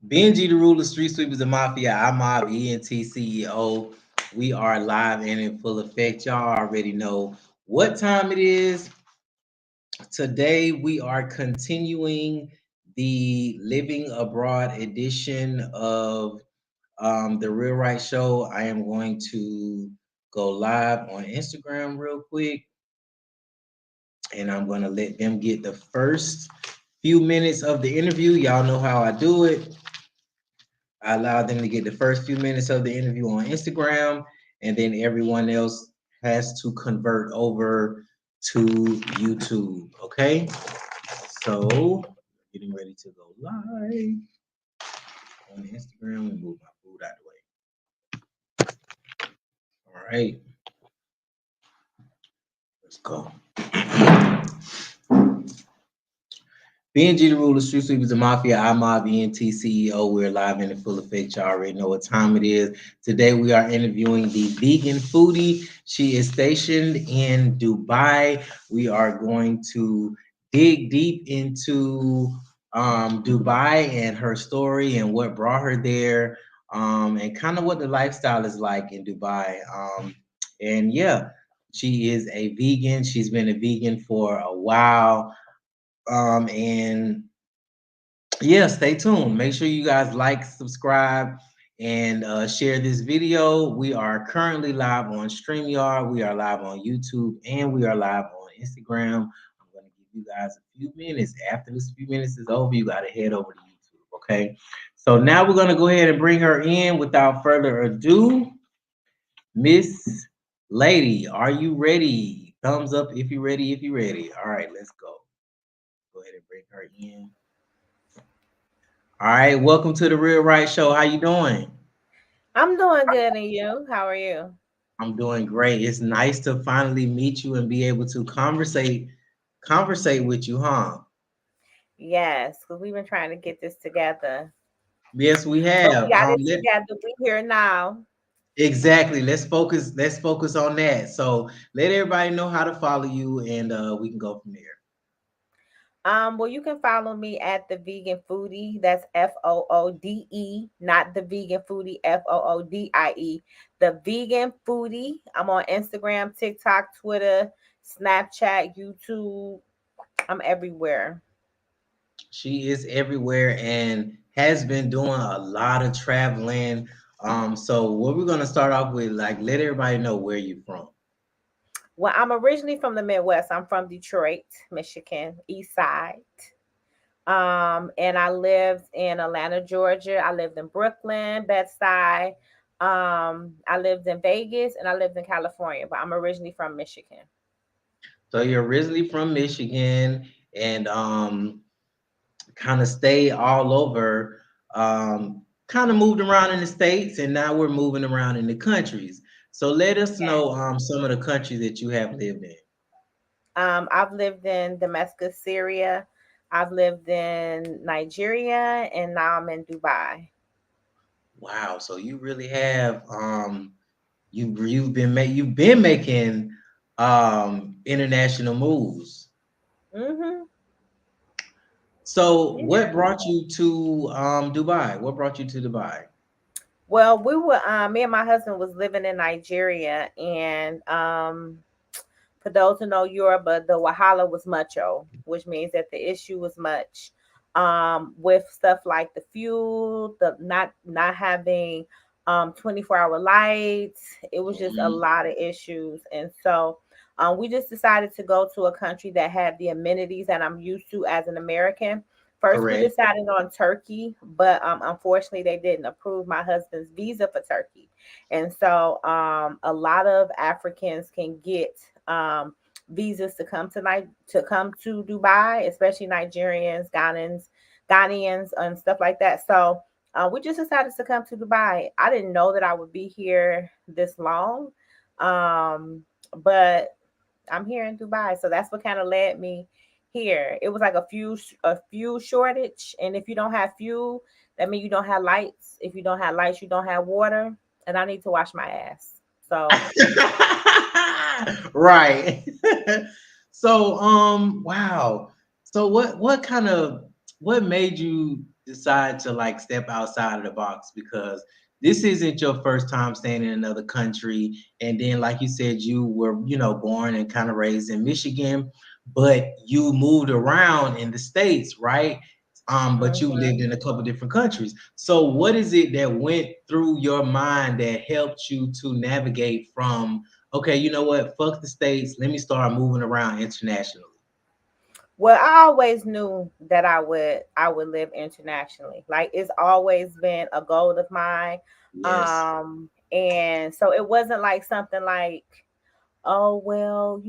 Benji, the ruler, street sweepers, the mafia. I'm Mob ENT CEO. We are live and in full effect. Y'all already know what time it is. Today we are continuing the Living Abroad edition of the Real Right Show. I am going to go live on Instagram real quick, and I'm going to let them get the first few minutes of the interview. Y'all know how I do it. I allow them to get the first few minutes of the interview on Instagram, and then everyone else has to convert over to YouTube. Okay, so getting ready to go live on Instagram and move my food out of the way. All right, let's go. BNG the ruler, street sweepers, the mafia, I'm Mob ENT CEO. We're live in full effect. Y'all already know what time it is. Today we are interviewing the vegan foodie. She is stationed in Dubai. We are going to dig deep into Dubai and her story and what brought her there, and kind of what the lifestyle is like in Dubai. And yeah, she is a vegan. She's been a vegan for a while. And yeah, stay tuned. Make sure you guys like, subscribe, and share this video. We are currently live on StreamYard. We are live on YouTube, and we are live on Instagram. I'm going to give you guys a few minutes. After this few minutes is over, you got to head over to YouTube. Okay. So now we're going to go ahead and bring her in without further ado. Miss Lady, are you ready? Thumbs up if you're ready. If you're ready. All right, let's go. Go ahead and bring her in. All right, welcome to the Real Right Show. How you doing? I'm doing good, and you? How are you? I'm doing great. It's nice to finally meet you and be able to conversate with you, huh? Yes, because we've been trying to get this together, Yes, we but we have. got it together. We here now. Exactly. Let's focus. Let's focus on that. So let everybody know how to follow you, and we can go from there. Well, you can follow me at the Vegan Foodie. That's Foode, not the Vegan Foodie. Foodie. The Vegan Foodie. I'm on Instagram, TikTok, Twitter, Snapchat, YouTube. I'm everywhere. She is everywhere and has been doing a lot of traveling. So what we're gonna start off with, like, let everybody know where you're from. Well, I'm originally from the Midwest. I'm from Detroit, Michigan, East Side. And I lived in Atlanta, Georgia. I lived in Brooklyn, Bed-Stuy. I lived in Vegas and I lived in California, but I'm originally from Michigan. So you're originally from Michigan and kind of stayed all over, kind of moved around in the states, and now we're moving around in the countries. So let us Yeah. know some of the countries that you have lived in. I've lived in Damascus, Syria. I've lived in Nigeria, and now I'm in Dubai. Wow, so you really have you've been making international moves. Hmm. So what Yeah. brought you to Dubai? What brought you to Dubai? Well, we were me and my husband was living in Nigeria, and for those who know Yoruba, the Wahala was mucho, which means that the issue was much, with stuff like the fuel, the not having 24-hour lights. It was just a Mhm. lot of issues. And so we just decided to go to a country that had the amenities that I'm used to as an American. First, we Correct. decided on Turkey, but unfortunately, they didn't approve my husband's visa for Turkey. And so a lot of Africans can get visas to come to Dubai, especially Nigerians, Ghanaians, and stuff like that. So we just decided to come to Dubai. I didn't know that I would be here this long, um, but I'm here in Dubai, so that's what kind of led me here. It was like a fuel shortage, and if you don't have fuel, that means you don't have lights. If you don't have lights, you don't have water, and I need to wash my ass. So Right. So wow. So what made you decide to like step outside of the box because this isn't your first time staying in another country. And then, like you said, you were, born and kind of raised in Michigan, but you moved around in the States, right? But you Mhm. lived in a couple different countries. So what is it that went through your mind that helped you to navigate from, okay, you know what, fuck the States, let me start moving around internationally? Well, I always knew that I would live internationally. Like it's always been a goal of mine. Yes, And so it wasn't like something like, oh well,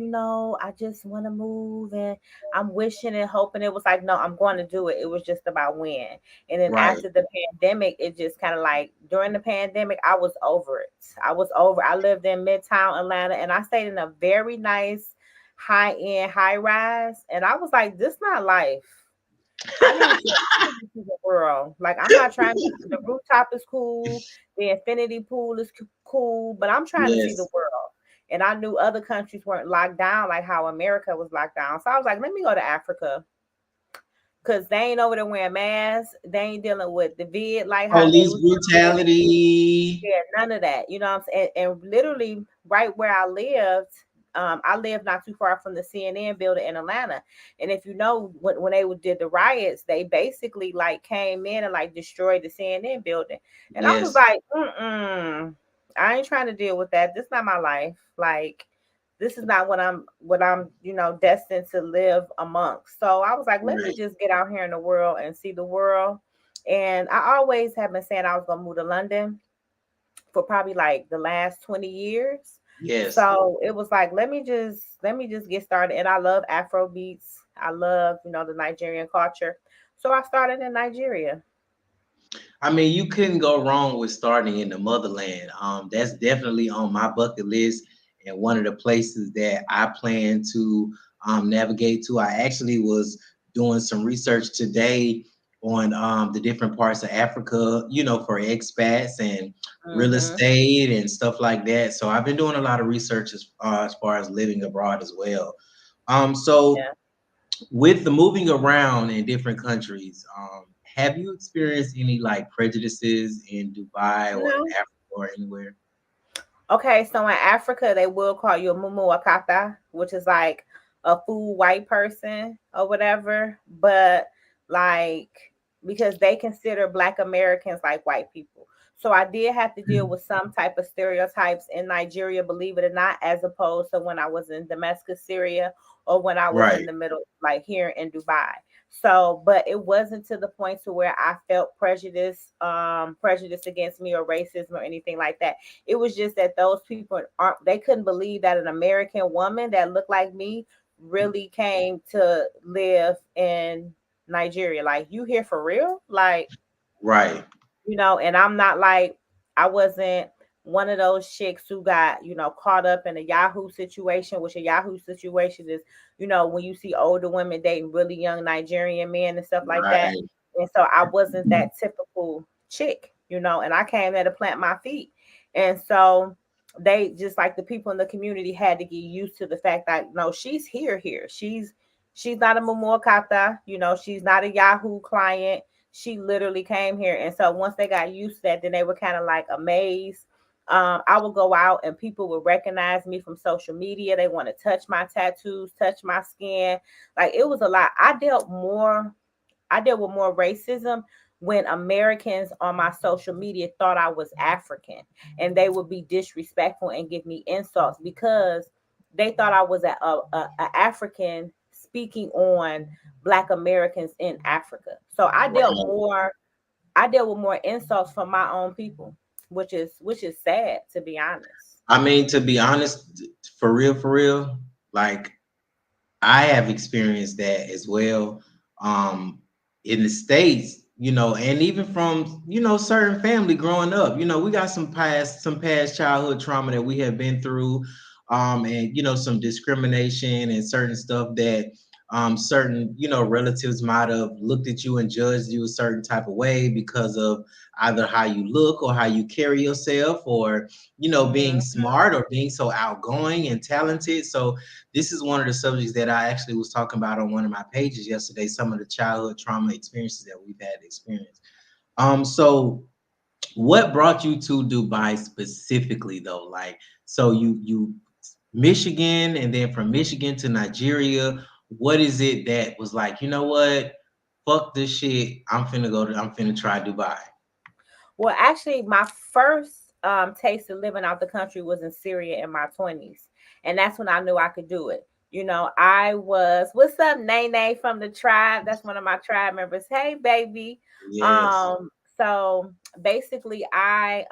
I just want to move and I'm wishing and hoping. It was like, no, I'm going to do it. It was just about when. And then right. after the pandemic, it just kind of like during the pandemic, I was over it. I lived in Midtown Atlanta and I stayed in a very nice high end high rise, and I was like, this not life. I need to see the world. Like I'm not trying to. The rooftop is cool. The infinity pool is cool, but I'm trying to see the Yes, world. And I knew other countries weren't locked down like how America was locked down. So I was like, let me go to Africa because they ain't over there wearing masks. They ain't dealing with the vid like how they police was dealing with it. brutality. Yeah, none of that. You know what I'm saying? And literally right where I lived not too far from the CNN building in Atlanta. And if you know when they did the riots, they basically like came in and like destroyed the CNN building. And I was Yes, like, I ain't trying to deal with that. This not my life. Like this is not what I'm destined to live amongst. So I was like, let me right. just get out here in the world and see the world. And I always have been saying I was gonna move to London for probably like the last 20 years. Yes. So it was like, let me just get started. And I love Afro beats. I love, the Nigerian culture. So I started in Nigeria. I mean, you couldn't go wrong with starting in the motherland. That's definitely on my bucket list and one of the places that I plan to navigate to. I actually was doing some research today on the different parts of Africa, for expats and real Hmm. estate and stuff like that. So I've been doing a lot of research as far as living abroad as well. So Yeah. with the moving around in different countries, have you experienced any like prejudices in Dubai or in No. Africa or anywhere? Okay, so in Africa, they will call you a mumu akata, which is like a full white person or whatever. But like, because they consider Black Americans like white people. So I did have to deal with some type of stereotypes in Nigeria, believe it or not, as opposed to when I was in Damascus, Syria, or when I was in Right, the middle, like here in Dubai. So, but it wasn't to the point to where I felt prejudice against me or racism or anything like that. It was just that those people aren't, they couldn't believe that an American woman that looked like me really came to live in Nigeria. Like, you here for real? Like, right, and I'm not like, I wasn't one of those chicks who got, caught up in a Yahoo situation, which a Yahoo situation is, when you see older women dating really young Nigerian men and stuff like that. right. And so I wasn't that typical chick, and I came there to plant my feet. And so they just like the people in the community had to get used to the fact that no, she's here. She's not a Momokata, she's not a Yahoo client. She literally came here. And so once they got used to that, then they were kind of like amazed. I would go out and people would recognize me from social media. They want to touch my tattoos, touch my skin. Like it was a lot. I dealt with more racism when Americans on my social media thought I was African, and they would be disrespectful and give me insults because they thought I was a African speaking on Black Americans in Africa. So I dealt with more insults from my own people, which is sad, to be honest. I mean, to be honest, for real, like I have experienced that as well. Um, in the States, and even from, certain family growing up, we got some past childhood trauma that we have been through, and some discrimination and certain stuff that certain, relatives might have looked at you and judged you a certain type of way because of either how you look or how you carry yourself, or being Mm-hmm. smart or being so outgoing and talented. So this is one of the subjects that I actually was talking about on one of my pages yesterday, some of the childhood trauma experiences that we've had experienced. So what brought you to Dubai specifically though? Like, so you Michigan, and then from Michigan to Nigeria. What is it that was like, you know what? Fuck this shit. I'm finna try Dubai. Well, actually, my first taste of living out the country was in Syria in my 20s. And that's when I knew I could do it. I was, what's up, Nene from the tribe? That's one of my tribe members. Hey, baby. Yes. So basically I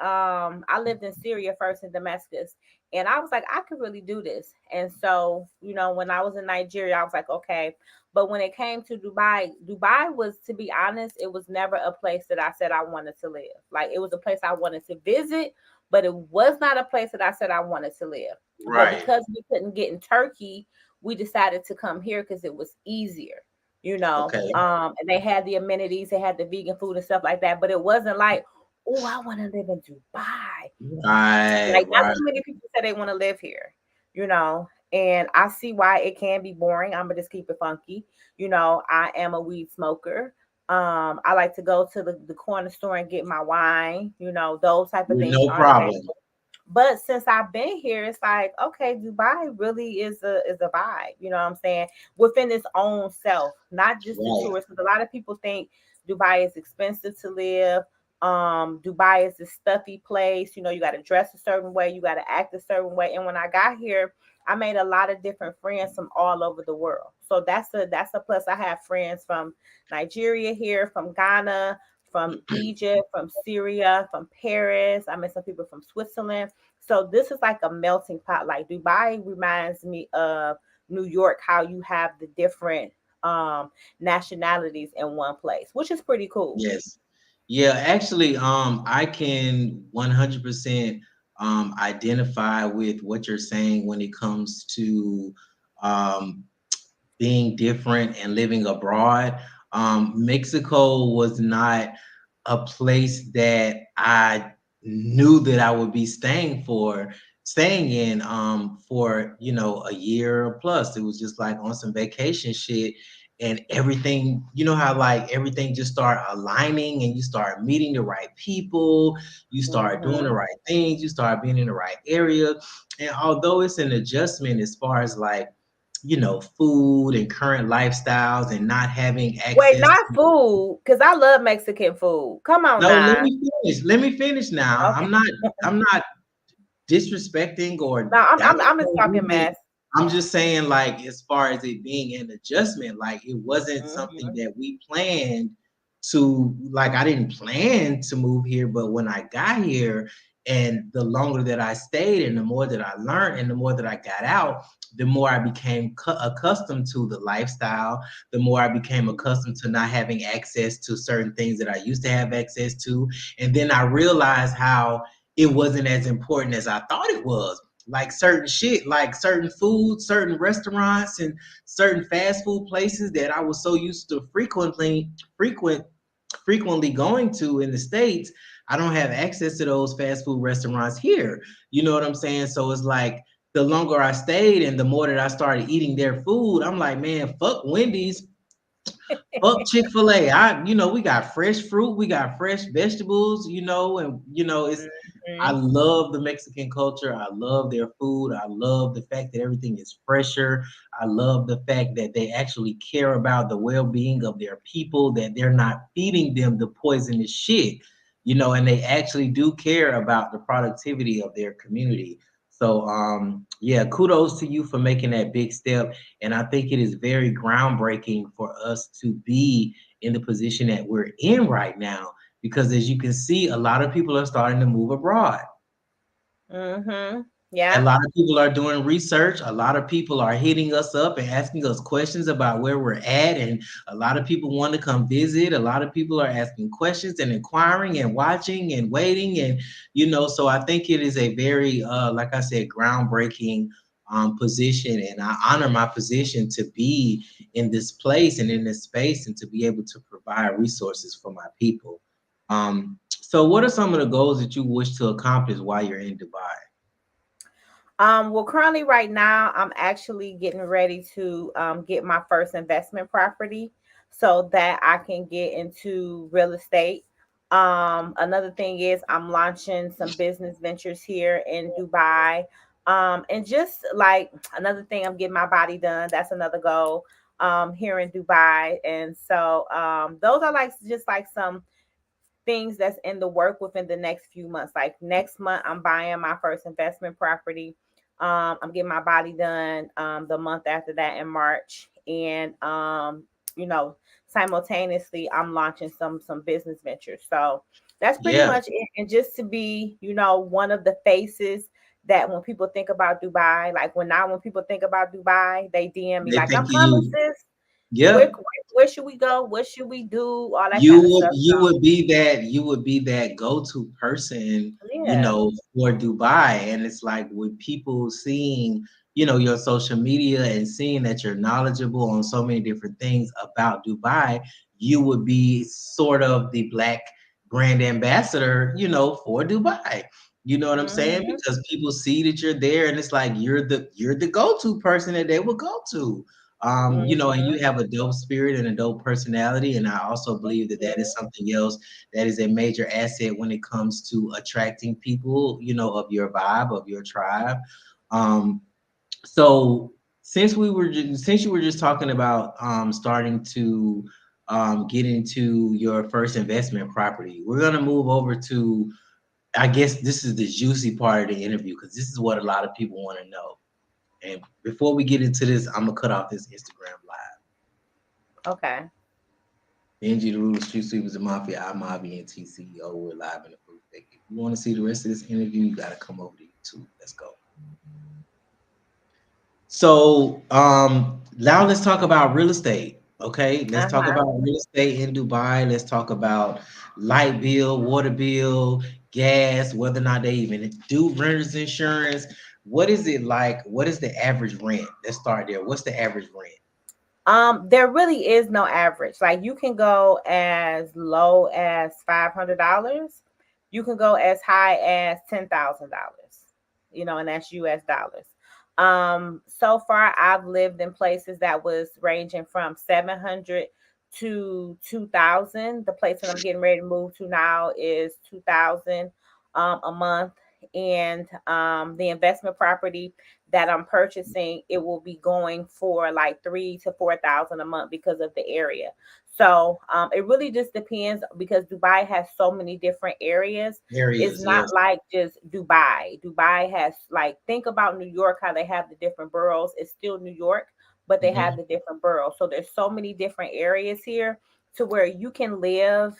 lived in Syria first in Damascus. And I was like, I could really do this. And so, when I was in Nigeria, I was like, okay, but when it came to Dubai, Dubai was, to be honest, it was never a place that I said I wanted to live. Like, it was a place I wanted to visit, but it was not a place that I said I wanted to live. But Right. because we couldn't get in Turkey, we decided to come here because it was easier, Okay. and they had the amenities, they had the vegan food and stuff like that. But it wasn't like, oh, I want to live in Dubai. Right. Like, not Right. too many people say they want to live here, and I see why it can be boring. I'm gonna just keep it funky. I am a weed smoker. I like to go to the corner store and get my wine. Those type of things No are problem. negotiable. But since I've been here, it's like, okay, Dubai really is a vibe. You know what I'm saying? Within its own self, not just the Right. tourists. Because a lot of people think Dubai is expensive to live. Dubai is a stuffy place. You got to dress a certain way, you got to act a certain way. And when I got here, I made a lot of different friends from all over the world. So that's a plus. I have friends from Nigeria here, from Ghana, from Egypt, from Syria, from Paris. I met some people from Switzerland. So this is like a melting pot. Like, Dubai reminds me of New York, how you have the different nationalities in one place, which is pretty cool. Yes. Yeah, actually, I can 100% identify with what you're saying when it comes to um being different and living abroad. Mexico was not a place that I knew that I would be staying in for a year plus. It was just like on some vacation shit, and everything, how like everything just start aligning and you start meeting the right people, you start doing the Hmm. right things, you start being in the right area. And although it's an adjustment as far as like food and current lifestyles and not having Wait, access not to. food, because I love Mexican food. Come on No, let now. me finish. Let me finish now. Okay. I'm not disrespecting or No, I'm just downplaying talking anything. mess. I'm just saying, like, as far as it being an adjustment, like it wasn't something Hmm. that we planned to, like, I didn't plan to move here, but when I got here and the longer that I stayed and the more that I learned and the more that I got out, the more I became accustomed to the lifestyle, the more I became accustomed to not having access to certain things that I used to have access to. And then I realized how it wasn't as important as I thought it was. Like certain shit, like certain food, certain restaurants, and certain fast food places that I was so used to frequently going to in the States, I don't have access to those fast food restaurants here. You know what I'm saying? So it's like the longer I stayed and the more that I started eating their food, I'm like, man, fuck Wendy's, fuck Chick-fil-A. We got fresh fruit, we got fresh vegetables, and I Hmm. love the Mexican culture. I love their food. I love the fact that everything is fresher. I love the fact that they actually care about the well-being of their people, that they're not feeding them the poisonous shit, and they actually do care about the productivity of their community. So yeah, kudos to you for making that big step. And I think it is very groundbreaking for us to be in the position that we're in right now, because as you can see, a lot of people are starting to move abroad. Hmm. A Yeah. lot of people are doing research. A lot of people are hitting us up and asking us questions about where we're at. And a lot of people want to come visit. A lot of people are asking questions and inquiring and watching and waiting. And, so I think it is a very, like I said, groundbreaking position, and I honor my position to be in this place and in this space and to be able to provide resources for my people. So what are some of the goals that you wish to accomplish while you're in Dubai? Well, currently, right now, I'm actually getting ready to get my first investment property so that I can get into real estate. Another thing is I'm launching some business ventures here in Dubai. And just like another thing, I'm getting my body done. That's another goal here in Dubai. And so those are like just like some things that's in the work within the next few months. Like next month, I'm buying my first investment property. I'm getting my body done the month after that in March, and you know, simultaneously, I'm launching some business ventures. So that's pretty Yeah, much it. And just to be, one of the faces that when people think about Dubai, like when people think about Dubai, they DM me they like, think "I'm of coming, you. sis. Where, Yeah. where where should we go? What should we do? All that you kind of would stuff." you would be that you would be that go-to person, Yeah. for Dubai. And it's like with people seeing, your social media and seeing that you're knowledgeable on so many different things about Dubai, you would be sort of the black brand ambassador, for Dubai. You know what I'm saying? Mhm. Because people see that you're there and it's like you're the go-to person that they will go to. And you Mhm. have a dope spirit and a dope personality. And I also Thank believe that that is you. something else that is a major asset when it comes to attracting people, of your vibe, of your tribe. Um, so since you were just talking about starting to get into your first investment property, we're gonna move over to, I guess this is the juicy part of the interview because this is what a lot of people want to know. And before we get into this, I'm gonna cut off this Instagram live. Okay. Benji the Ruler, Street Sweepers and Mafia, I'm Mobby and TCEO. We're live in the food. If you want to see the rest of this interview, you got to come over to YouTube. Let's go. So now let's talk about real estate. Okay, let's talk Uh-huh. about real estate in Dubai. Let's talk about light bill, water bill, gas, whether or not they even do renters insurance. What is it like? What is the average rent? Let's start there. What's the average rent? There really is no average. Like you can go as low as $500. You can go as high as $10,000. And that's US dollars. So far I've lived in places that was ranging from 700 to 2,000. The place that I'm getting ready to move to now is 2,000 a month. And the investment property that I'm purchasing, it will be going for like 3 to 4 thousand a month because of the area. So it really just depends because Dubai has so many different areas. It's Areas, not yes. like just Dubai. Dubai has like think about New York, how they have the different boroughs. It's still New York, but they have Hmm. the different boroughs. So there's so many different areas here to where you can live,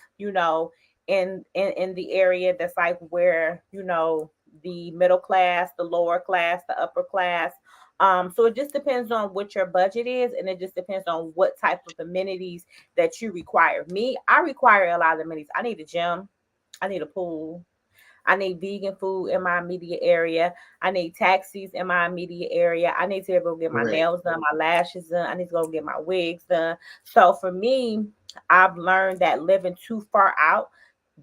in the area that's like where, the middle class, the lower class, the upper class. So it just depends on what your budget is, and it just depends on what type of amenities that you require. Me, I require a lot of amenities. I need a gym, I need a pool, I need vegan food in my immediate area. I need taxis in my immediate area. I need to be able to get my Correct. nails done, my lashes done. I need to go get my wigs done. So for me, I've learned that living too far out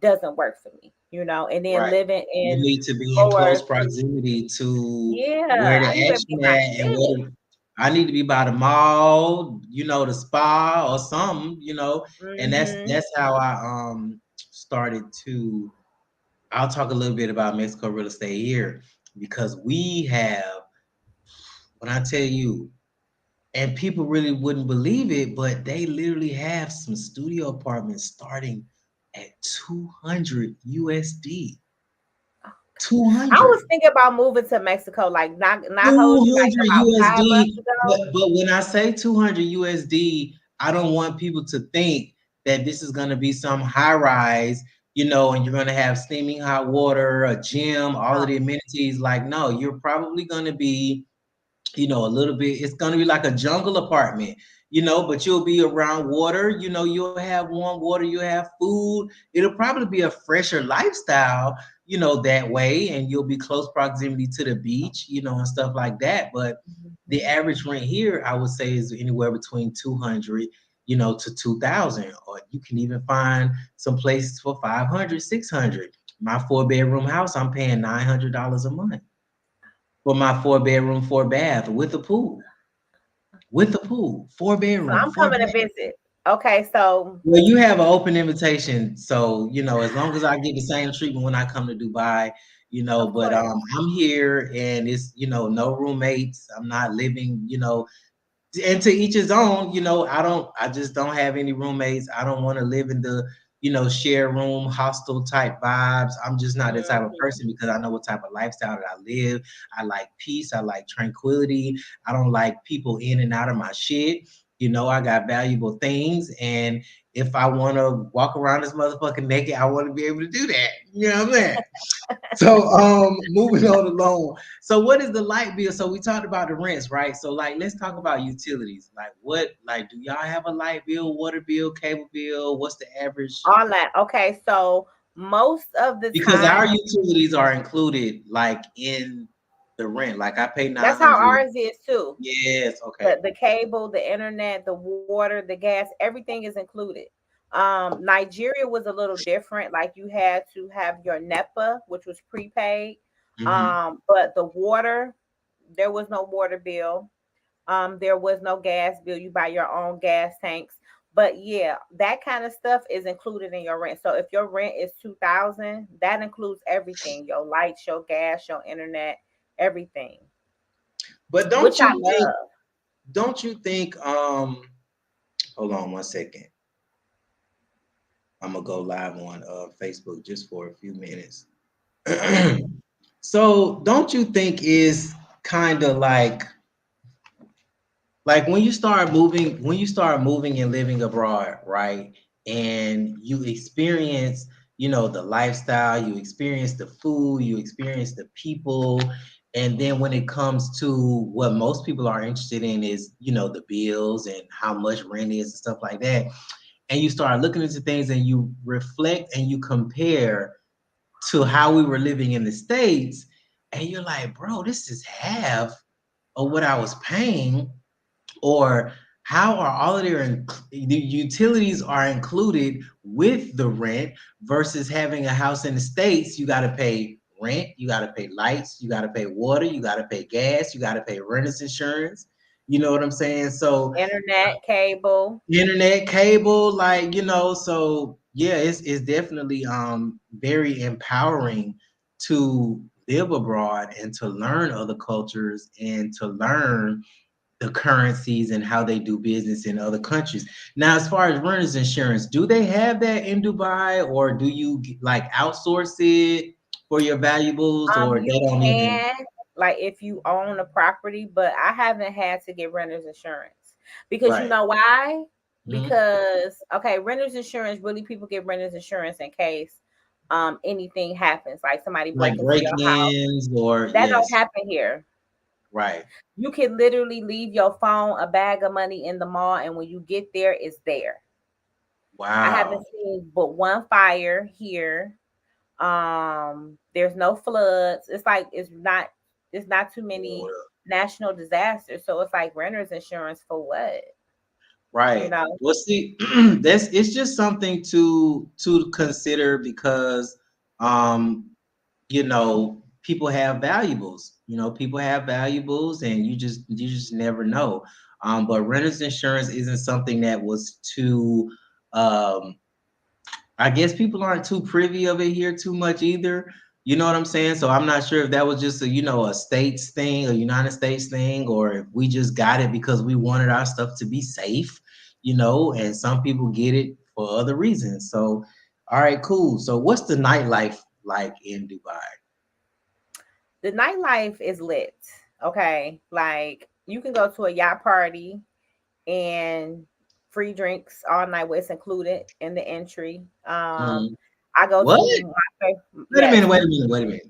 doesn't work for me, and then Right. living You in need to be in lower, close proximity to where yeah, the I need to be action my at and shit. I need to be by the mall, the spa or something, and that's Mm-hmm. that's how I started to I'll talk a little bit about Mexico real estate here because we have, when I tell you, and people really wouldn't believe it, but they literally have some studio apartments starting at 200 USD. I was 200. thinking about moving to Mexico, like not hold you like 200 about 5 months USD. But, ago. but when I say 200 USD, I don't want people to think that this is going to be some high rise, and you're going to have steaming hot water, a gym, all of the amenities. Like, no, you're probably going to be, a little bit, it's going to be like a jungle apartment. but you'll be around water. You'll have warm water, you'll have food. It'll probably be a fresher lifestyle, that way, and you'll be close proximity to the beach, and stuff like that. But the Mhm. average rent here, I would say, is anywhere between 200, to 2,000, or you can even find some places for 500, 600. My 4 bedroom house, I'm paying $900 a month for my 4 bedroom, 4 bath with a pool. With a pool, four So bedroom, I'm four coming to bath. visit. Okay, so Well, you have an open invitation, so as long as I get the same treatment when I come to Dubai, of But course. I'm here, and it's no roommates. I'm not living, and to each his own. I just don't have any roommates. I don't want to live in the share room hostel type vibes. I'm just not that type of Mhm. person, because I know what type of lifestyle that I live. I like peace, I like tranquility. I don't like people in and out of my shit. I got valuable things, and if I want to walk around this motherfucker naked, I want to be able to do that. You know what I'm saying? So moving on along. So what is the light bill? So we talked about the rents, right? So like let's talk about utilities. Like do y'all have a light bill, water bill, cable bill? What's the average? All that. Okay, so most of the Because our time, utilities are included like in the rent. Like I pay that's how 900. ours is too. Yes, okay. The cable, the internet, the water, the gas, everything is included. Nigeria was a little different. Like you had to have your NEPA, which was prepaid. Hmm. But the water, there was no water bill. There was no gas bill. You buy your own gas tanks. But yeah, that kind of stuff is included in your rent. So if your rent is 2,000, that includes everything: your lights, your gas, your internet, everything, But which I love. don't you think hold on one second. I'm gonna go live on Facebook just for a few minutes. Okay. So don't you think is kind of like when you start moving and living abroad, right? And you experience, the lifestyle, you experience the food, you experience the people, and then when it comes to what most people are interested in is, the bills and how much rent is and stuff like that. And you start looking into things and you reflect and you compare to how we were living in the States, and you're like, bro, this is half of what I was paying. Or how are all of the utilities are included with the rent versus having a house in the States? You got to pay rent, you got to pay lights, you got to pay water, you got to pay gas, you got to pay renter's insurance. You know what I'm saying? So Internet, cable. internet, cable, like, so yeah, it's definitely very empowering to live abroad and to learn other cultures and to learn the currencies and how they do business in other countries. Now, as far as renter's insurance, do they have that in Dubai, or do you like outsource it for your valuables, or they You don't even? can, like, if you own a property, but I haven't had to get renter's insurance because you Right. know why? Mhm. Because okay, renter's insurance, really, people get renter's insurance in case anything happens, like somebody Like break into your house. break-ins, or That don't yes, happen here. right. You can literally leave your phone, a bag of money in the mall, and when you get there, it's there. I haven't Wow. seen but one fire here. There's no floods. It's not too many national disasters. So it's like renter's insurance for what? You Right. know? Well, see, that's it's just something to consider, because um people have valuables. People have valuables, and you just never know. But renter's insurance isn't something that was too um I guess people aren't too privy of it here too much either. You know what I'm saying? So I'm not sure if that was just a states thing, a United States thing, or if we just got it because we wanted our stuff to be safe, and some people get it for other reasons. So, all right, cool. So what's the nightlife like in Dubai? The nightlife is lit. Okay. Like you can go to a yacht party and free drinks all night, where it's included in the entry. Mhm. I go What? to Wait a minute, yes, wait a minute, wait a minute.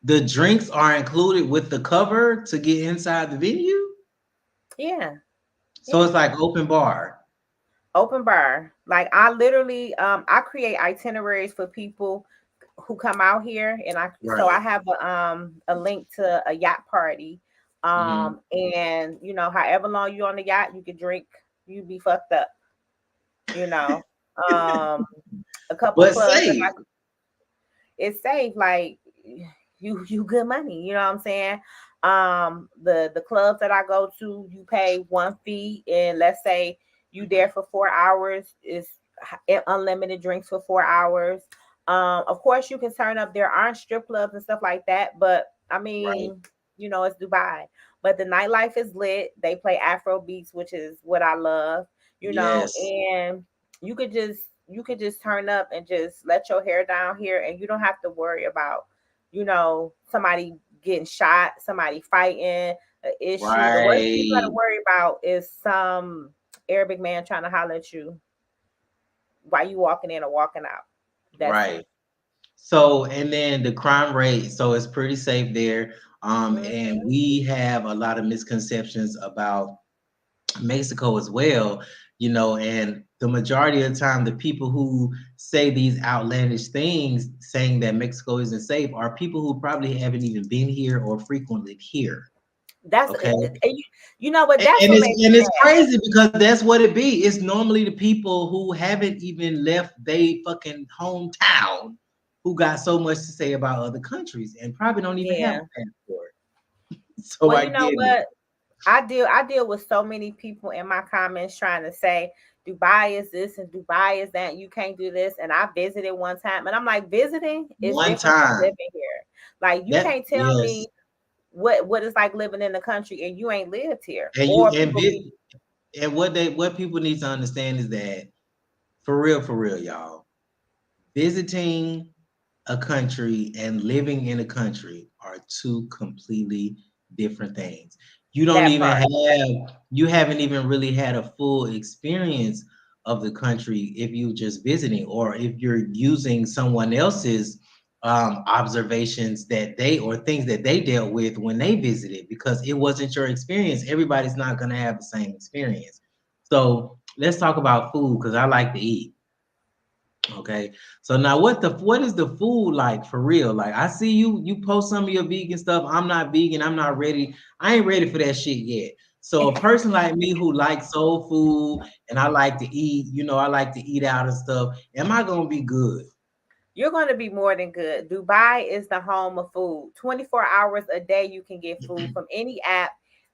The drinks are included with the cover to get inside the venue? yeah. So it's like open bar. Open bar. Like I literally I create itineraries for people who come out here, and I Right. have a link to a yacht party. Hmm. And however long you on the yacht, you can drink, you be fucked up, you know. Um a couple But clubs that safe. it's safe. Like you good money, you know what I'm saying? The clubs that I go to, you pay one fee, and let's say you there for 4 hours, is unlimited drinks for 4 hours. Of course you can turn up. There aren't strip clubs and stuff like that, but I Right. mean, it's Dubai. But the nightlife is lit. They play Afro beats, which is what I love, Yes. and you could just turn up and just let your hair down here, and you don't have to worry about somebody getting shot, somebody fighting, an issue. The worst thing you got to Right. worry about is some Arabic man trying to holler at you while you walking in or walking out. That's it. Right. So, and then the crime rate, so it's pretty safe there. And Hmm. we have a lot of misconceptions about Mexico as well, and the majority of the time, the people who say these outlandish things, saying that Mexico isn't safe, are people who probably haven't even been here or frequented here. That's Okay. you know what? That's And what it's makes and me it's mad. crazy because that's what it be. It's normally the people who haven't even left they fucking hometown who got so much to say about other countries and probably don't even have Yeah. a passport. So Well, I you know get it. what? I deal with so many people in my comments trying to say Dubai is this and Dubai is that. You can't do this. And I visited one time, and I'm like, visiting is One different from time. living here. Like you That can't tell yes. me what it's like living in the country and you ain't lived here. And you Or people be and what people need to understand is that for real, y'all, visiting a country and living in a country are two completely different things. You don't that even part. you haven't even really had a full experience of the country if you just visiting or if you're using someone else's observations that they or things that they dealt with when they visited because it wasn't your experience. Everybody's not going to have the same experience. So let's talk about food because I like to eat. Okay. So now what is the food like for real? Like I see you post some of your vegan stuff. I'm not vegan. I'm not ready. I ain't ready for that shit yet. So a person like me who likes soul food and I like to eat, I like to eat out and stuff. Am I gonna be good? You're going to be more than good. Dubai is the home of food. 24 hours a day, you can get food from any app.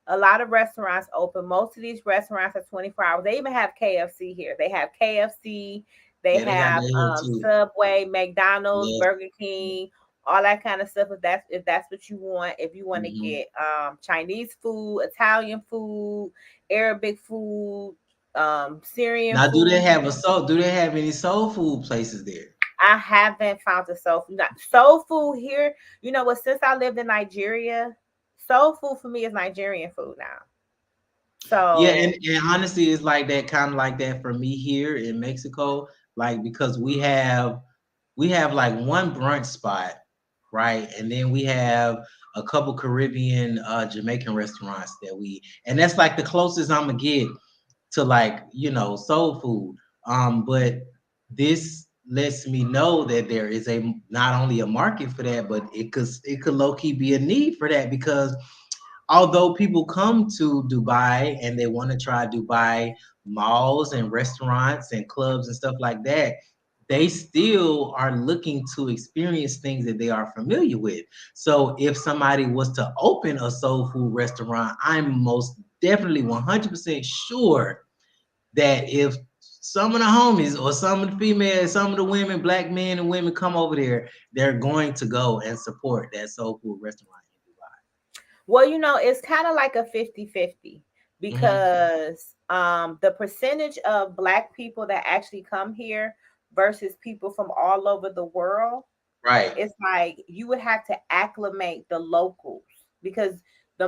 A lot of restaurants open. Most of these restaurants are 24 hours. They even have KFC here. They have KFC, they Yeah, they got have that here too. Subway, McDonald's, Yes. Burger King, all that kind of stuff. If that's what you want, if you want to Hmm. get Chinese food, Italian food, Arabic food, Syrian Now, food. do they have any soul food places there? I haven't found the soul food. Soul food here, you know what? Since I lived in Nigeria, soul food for me is Nigerian food now. Yeah, So and honestly, it's like that, kind of like that for me here in Mexico. Like because we have like one brunch spot, right? And then we have a couple Caribbean Jamaican restaurants and that's like the closest I'm gonna get to like, soul food. But this lets me know that there is a not only a market for that, but it could low key be a need for that because although people come to Dubai and they want to try Dubai malls and restaurants and clubs and stuff like that, they still are looking to experience things that they are familiar with. So if somebody was to open a soul food restaurant, I'm most definitely 100% sure that if some of the homies or some of the females, some of the women, black men and women come over there, they're going to go and support that soul food restaurant in well, it's kind of like a 50-50 Dubai. Hmm. because the percentage of black people that actually come here versus people from all over the world, Right. it's like you would have to acclimate the locals, because the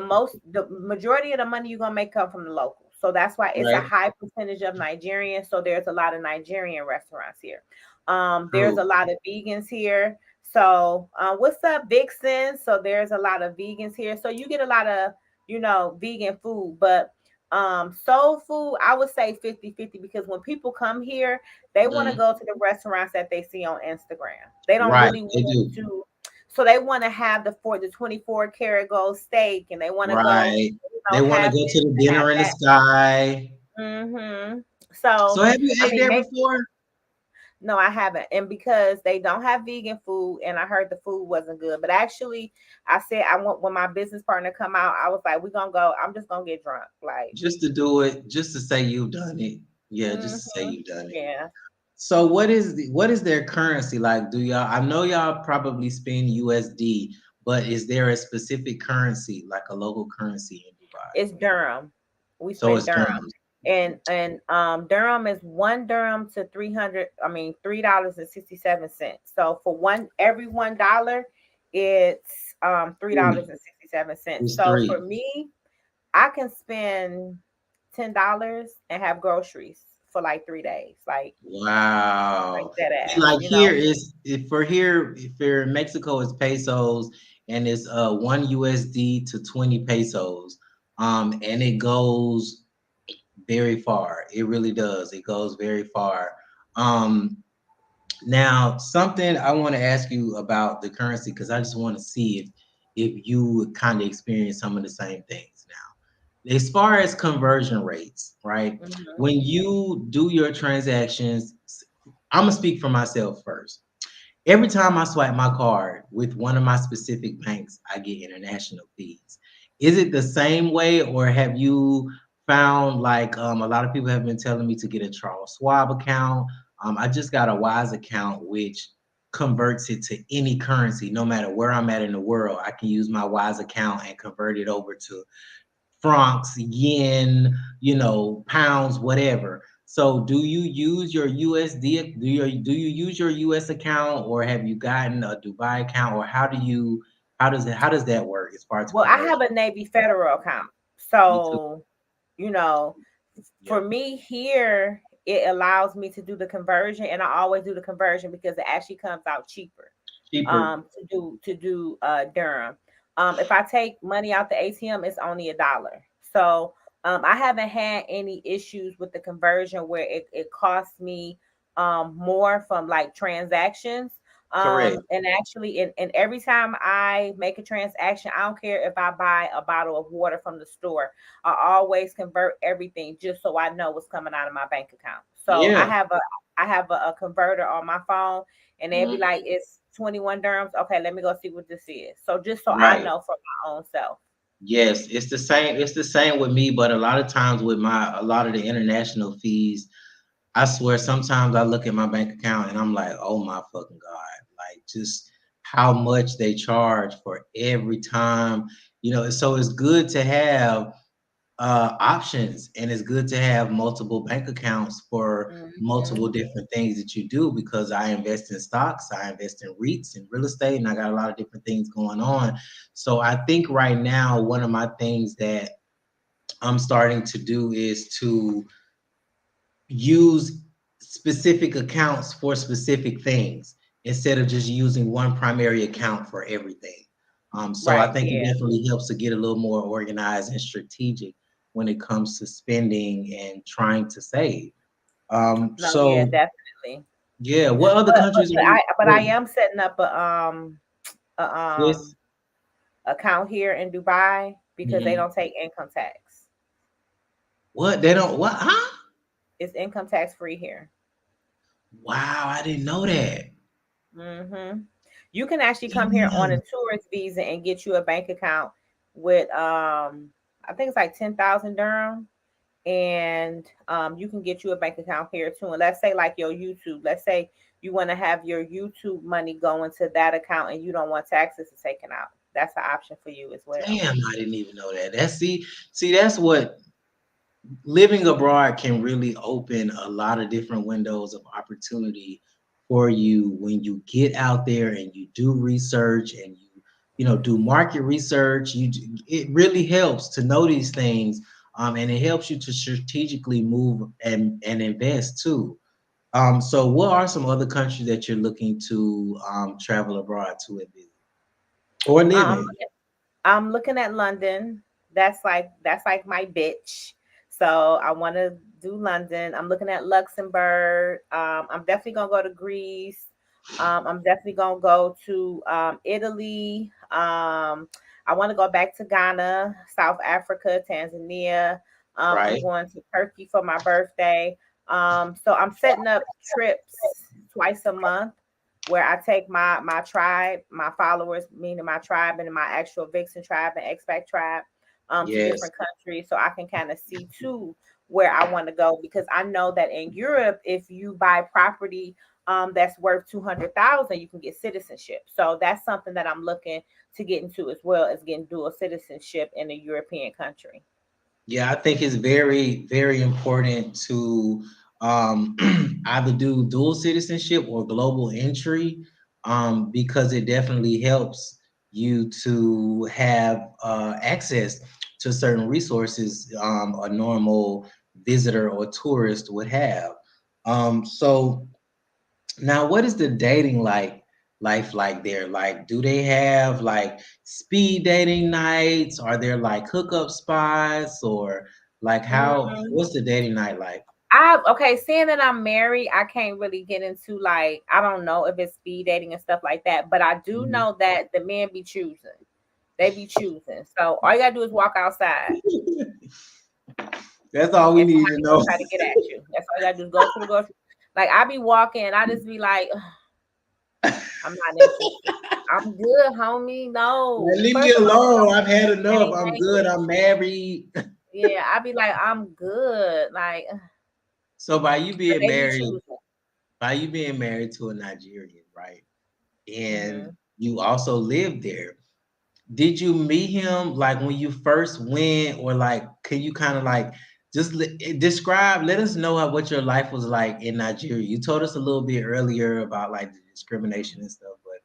majority of the money you're gonna make come from the locals. So that's why it's a Right. high percentage of Nigerians. So there's a lot of Nigerian restaurants here. There's a True. lot of vegans here. So what's up, Vixen? So there's a lot of vegans here. So you get a lot of vegan food, but Soul food, I would say 50-50, because when people come here, they want to Mhm. go to the restaurants that they see on Instagram. They don't Right, really they want do. to, so they want to have the 24 karat gold steak, and they want to go, Right. They want to have go this to the and have dinner in the that. sky. So So have you I ate mean, there before? no, I haven't. And because they don't have vegan food, and I heard the food wasn't good. But actually, I said I want, when my business partner come out, I was like, we're gonna go. I'm just gonna get drunk. Like, Just to do it, just to say you've done it. Yeah, just to say hmm you've done it. yeah. So what is their currency like? Do y'all I know y'all probably spend USD, but is there a specific currency, like a local currency in Dubai? It's Durham. We So spend it's Durham. dirhams. And Durham is 1 dirham to 300, I mean $3.67. So for one, every $1, it's Three. $3.67. It's So for three. me, I can spend $10 and have groceries for like 3 days. Like Wow. that See, ass, like you here know. is if for here, if you're in Mexico it's pesos and it's 1 USD to 20 pesos. And it goes very far. It really does. It goes very far. Um Now, something I want to ask you about the currency because I just want to see if you would kind of experience some of the same things now. As far as conversion rates, right? Hmm. When you do your transactions, I'm gonna speak for myself first. Every time I swipe my card with one of my specific banks, I get international fees. Is it the same way, or have you found like a lot of people have been telling me to get a Charles Schwab account? I just got a Wise account, which converts it to any currency, no matter where I'm at in the world. I can use my Wise account and convert it over to francs, yen, pounds, whatever. So do you use your USD? Do you use your US account, or have you gotten a Dubai account, or how does that work as far as Well, I have conversion? a Navy Federal account. Me too. So, you know, for Yep. me here, it allows me to do the conversion, and I always do the conversion because it actually comes out cheaper Cheaper. to do Durham. If I take money out the ATM, it's only $1. So I haven't had any issues with the conversion where it costs me more from like transactions. Correct. And actually, and every time I make a transaction, I don't care if I buy a bottle of water from the store, I always convert everything just so I know what's coming out of my bank account. So Yeah. I have a converter on my phone, and they'd be Mhm. like, it's 21 dirhams. Okay, let me go see what this is. So just so I Right. know for my own self. Yes, it's the same. It's the same with me, but a lot of times with my a lot of the international fees, I swear sometimes I look at my bank account and I'm like, oh my fucking God, like just how much they charge for every time, so it's good to have options and it's good to have multiple bank accounts for multiple Hmm. different things that you do because I invest in stocks, I invest in REITs and real estate, and I got a lot of different things going on. So I think right now, one of my things that I'm starting to do is to use specific accounts for specific things instead of just using one primary account for everything. So I Right. think it Yeah. definitely helps to get a little more organized and strategic when it comes to spending and trying to save. No. Yeah. So Definitely. yeah, what other But countries are you? I am setting up a Swiss? account here in Dubai because they Mhm. don't take income tax. What they don't? What? Huh? It's income tax free here. Wow, I didn't know that. Hmm. You can actually come here on a Damn. tourist visa and get you a bank account with I think it's like 10,000 dirham, and you can get you a bank account here too. And let's say like your YouTube, let's say you want to have your YouTube money go into that account and you don't want taxes taken out. That's an option for you as well. Damn, I didn't even know that. See, that's what living abroad can really open a lot of different windows of opportunity for you when you get out there and you do research and you do market research. It really helps to know these things, and it helps you to strategically move and invest too. So what are some other countries that you're looking to travel abroad to and visit or live Um, in? I'm looking at London. That's like my bitch. So I want to do London. I'm looking at Luxembourg. I'm definitely gonna go to Greece. I'm definitely gonna go to Italy. I want to go back to Ghana, South Africa, Tanzania. I'm Right. going to Turkey for my birthday. So I'm setting up trips twice a month where I take my tribe, my followers, meaning my tribe and my actual Vixen tribe and expat tribe, to Yes. different countries so I can kind of see too where I want to go, because I know that in Europe, if you buy property that's worth 200,000, you can get citizenship. So that's something that I'm looking to get into, as well as getting dual citizenship in a European country. Yeah, I think it's very, very important to um, either do dual citizenship or global entry, because it definitely helps you to have access to certain resources a normal visitor or tourist would have. So now, what is the dating life like there? Like, do they have like speed dating nights? Are there like hookup spots or like how? Mm, What's the dating night like? okay, seeing that I'm married, I can't really get into, like, I don't know if it's speed dating and stuff like that, but I do Mhm. know that the men be choosing. They be choosing. So all you gotta do is walk outside That's all we and need to somebody gonna know. try to get at you. That's all you gotta do is go to the grocery. Like, I be walking and I just be like, "Ugh, I'm not interested. I'm good, homie. Man, No. leave me First of all, we alone. don't I've had speak the enough. same I'm good. language. I'm married. Yeah, I be like, I'm good. Like, So but they be choosing. by you being married to a Nigerian, right? And Hmm. you also live there. Did you meet him like when you first went, or like can you kind of like just describe? Let us know how, what your life was like in Nigeria. You told us a little bit earlier about like the discrimination and stuff, but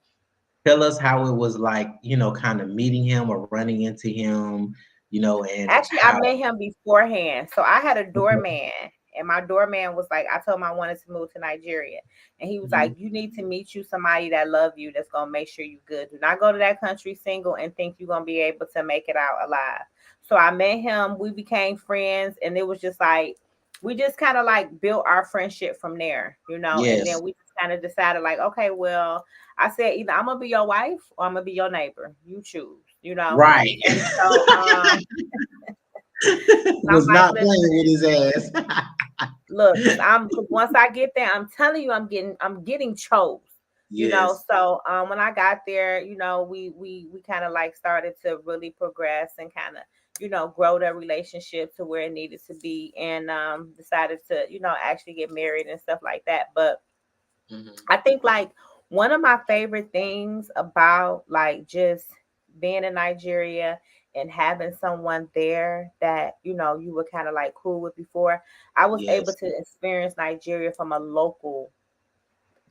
tell us how it was like, kind of meeting him or running into him, and Actually, I how. met him beforehand. So I had a Okay. doorman, and my doorman was like, I told him I wanted to move to Nigeria. And he was like, Mhm. you need to meet you somebody that love you, that's gonna make sure you good. Do not go to that country single and think you're gonna be able to make it out alive. So I met him, we became friends, and it was just like we just kind of like built our friendship from there, and then Yes. we just kind of decided like, okay, well, I said either I'm gonna be your wife or I'm gonna be your neighbor. You choose. Right. And so I'm Was like, not listen, playing with his ass. look, cause once I get there, I'm telling you, I'm getting chose. Yes. So when I got there, we kind of like started to really progress and kind of grow the relationship to where it needed to be, and decided to actually get married and stuff like that. But Mhm. I think like one of my favorite things about like just being in Nigeria and having someone there that you were kind of like cool with before, I was able Yes. to experience Nigeria from a local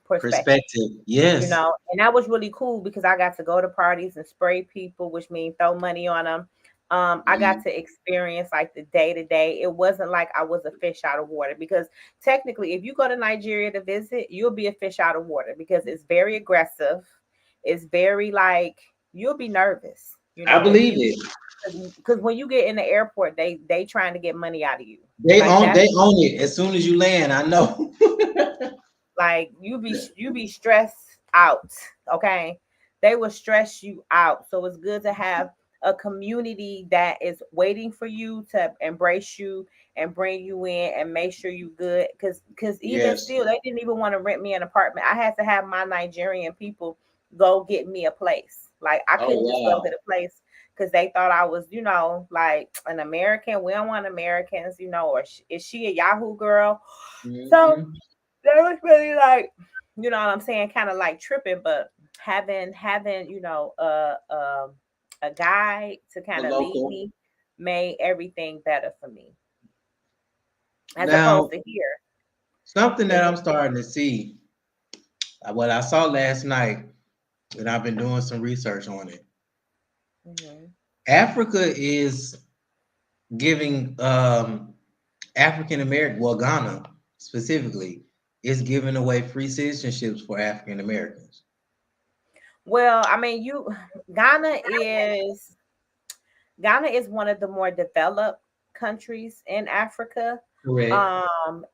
perspective. Perspective. Yes. And that was really cool because I got to go to parties and spray people, which means throw money on them. I got Mhm. to experience like the day to day. It wasn't like I was a fish out of water, because technically, if you go to Nigeria to visit, you'll be a fish out of water because it's very aggressive. It's very like you'll be nervous, I if believe you it. because when you get in the airport, they trying to get money out of you. They Like own that's they own it as soon as you land. I know. like you be stressed out, okay? They will stress you out. So it's good to have a community that is waiting for you to embrace you and bring you in and make sure you good. Because even Yes. still, they didn't even want to rent me an apartment. I had to have my Nigerian people go get me a place. Like I Oh couldn't just go wow. get a place because they thought I was, like an American. We don't want Americans, or is she a Yahoo girl? So Mhm. that was really like, what I'm saying, kind of like tripping, but having a guide to The kind of lead local. me made everything better for me, as opposed Now, to here. something that Because I'm starting to see, what I saw last night, and I've been doing some research on it. hmm Africa is giving African American, well, Ghana specifically, is giving away free citizenships for African Americans. well, I mean, Ghana is Ghana is one of the more developed. countries in Africa. Correct.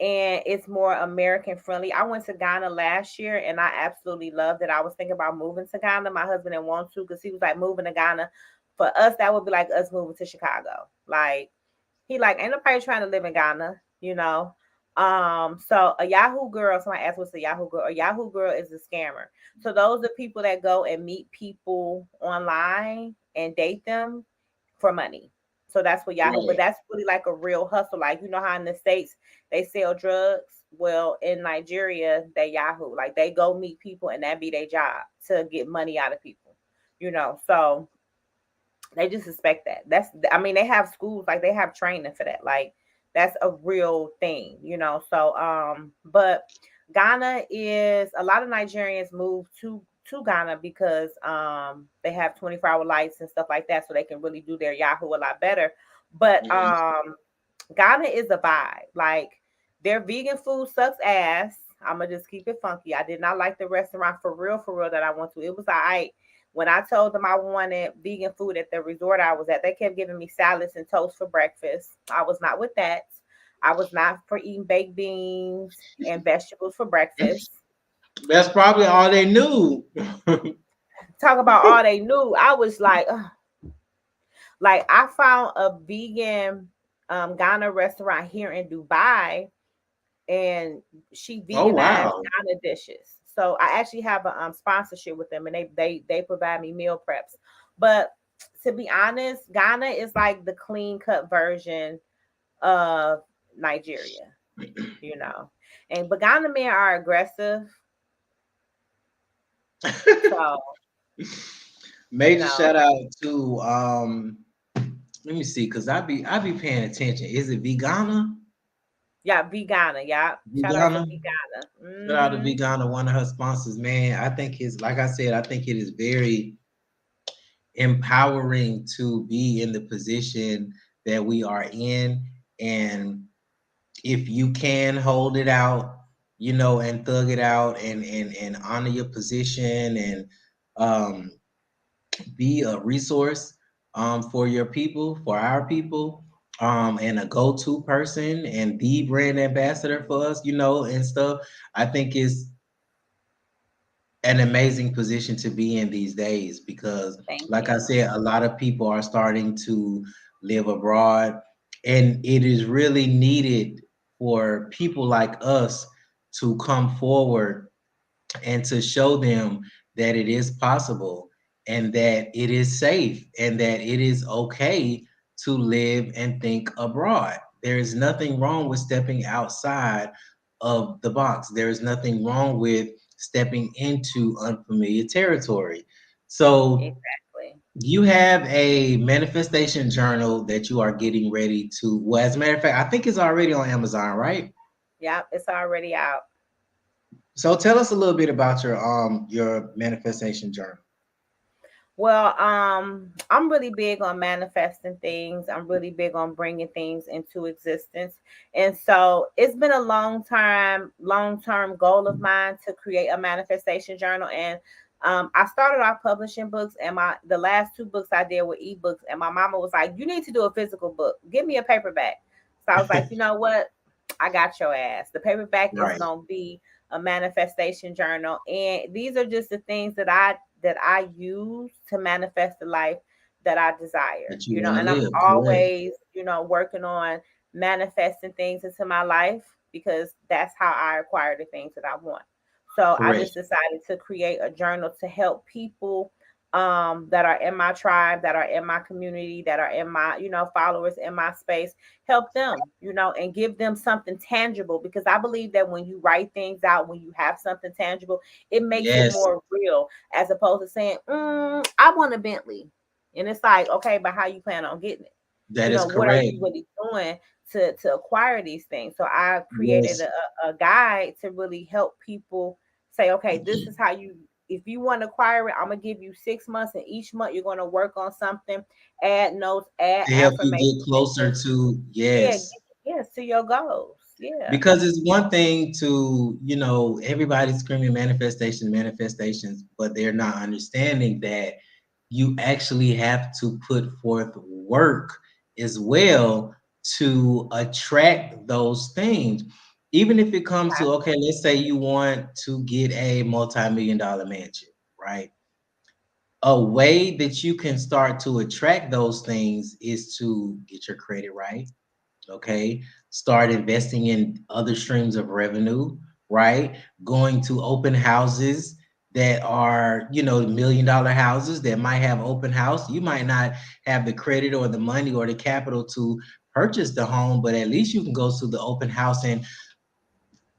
And it's more American friendly. I went to Ghana last year and I absolutely loved it. I was thinking about moving to Ghana. My husband didn't want to because he was like, moving to Ghana for us, that would be like us moving to Chicago. Like, he like, ain't nobody trying to live in Ghana, you know. So a Yahoo girl, somebody asked what's a Yahoo girl. A Yahoo girl is a scammer. So those are people that go and meet people online and date them for money. So that's what Yahoo, but Right. that's really like a real hustle. Like, you know how in the States they sell drugs? Well, in Nigeria, they Yahoo. Like, they go meet people and that be their job to get money out of people, you know. So they just expect that. That's, I mean, they have schools, like they have training for that. Like, that's a real thing, you know. So but Ghana is, a lot of Nigerians move to Ghana because they have 24-hour lights and stuff like that, so they can really do their Yahoo a lot better. But Mhm. Ghana is a vibe. Like, their vegan food sucks ass. I'ma just keep it funky. I did not like the restaurant for real that I went to. It was alright. When I told them I wanted vegan food at the resort I was at, they kept giving me salads and toast for breakfast. I was not with that. I was not for eating baked beans and vegetables for breakfast. That's probably all they knew. Talk about all they knew. I was like, ugh. Like, I found a vegan Ghana restaurant here in Dubai, and she Oh veganized wow. Ghana dishes. So I actually have a sponsorship with them, and they provide me meal preps. But to be honest, Ghana is like the clean cut version of Nigeria, you know. And but Ghana men are aggressive, so you Major know, shout out to let me see, cause I be paying attention. Is it Vegana? yeah, vegana, yeah. Shout out to Vegana? vegana. Shout out to Mm-hmm. Vegana, one of her sponsors, man. I think it's like I said, I think it is very empowering to be in the position that we are in. And if you can hold it out, and thug it out and honor your position and um be a resource for your people, for our people, and a go-to person and the brand ambassador for us, and stuff. I think it's an amazing position to be in these days because, Thank like I you. said, a lot of people are starting to live abroad, and it is really needed for people like us to come forward and to show them that it is possible and that it is safe and that it is okay to live and think abroad. There is nothing wrong with stepping outside of the box. There is nothing wrong with stepping into unfamiliar territory. So, Exactly. you have a manifestation journal that you are getting ready to, well, as a matter of fact, I think it's already on Amazon, right? Yep, it's already out. So tell us a little bit about your manifestation journal. Well, I'm really big on manifesting things. I'm really big on bringing things into existence. And so it's been a long term goal of mine to create a manifestation journal. And I started off publishing books, and the last two books I did were ebooks. And my mama was like, "You need to do a physical book. Give me a paperback." So I was like, "You know what? I got your ass. The paperback is Right. gonna be a manifestation journal, and these are just the things that I use to manifest the life that I desire, That you want to and I'm live. Correct. always, working on manifesting things into my life because that's how I acquire the things that I want. So I Correct. just decided to create a journal to help people that are in my tribe, that are in my community, that are in my, followers in my space, help them, and give them something tangible because I believe that when you write things out, when you have something tangible, it makes it Yes, more real as opposed to saying, I want a Bentley. And it's like, okay, but how you plan on getting it? that is What are correct. you really doing to acquire these things? So I created Yes, a guide to really help people say, okay, this is how you, if you want to acquire it, I'm gonna give you 6 months, and each month you're gonna work on something, add notes, add to help you affirmations, get closer to, yeah, yes. yes, to your goals. Yeah, Because it's one thing to, everybody's screaming manifestation, manifestations, but they're not understanding that you actually have to put forth work as well to attract those things. Even if it comes to, Okay. okay, let's say you want to get a multi-million dollar mansion, right? A way that you can start to attract those things is to get your credit right. Okay, start investing in other streams of revenue, right? Going to open houses that are, $1 million houses that might have open house. You might not have the credit or the money or the capital to purchase the home, but at least you can go to the open house and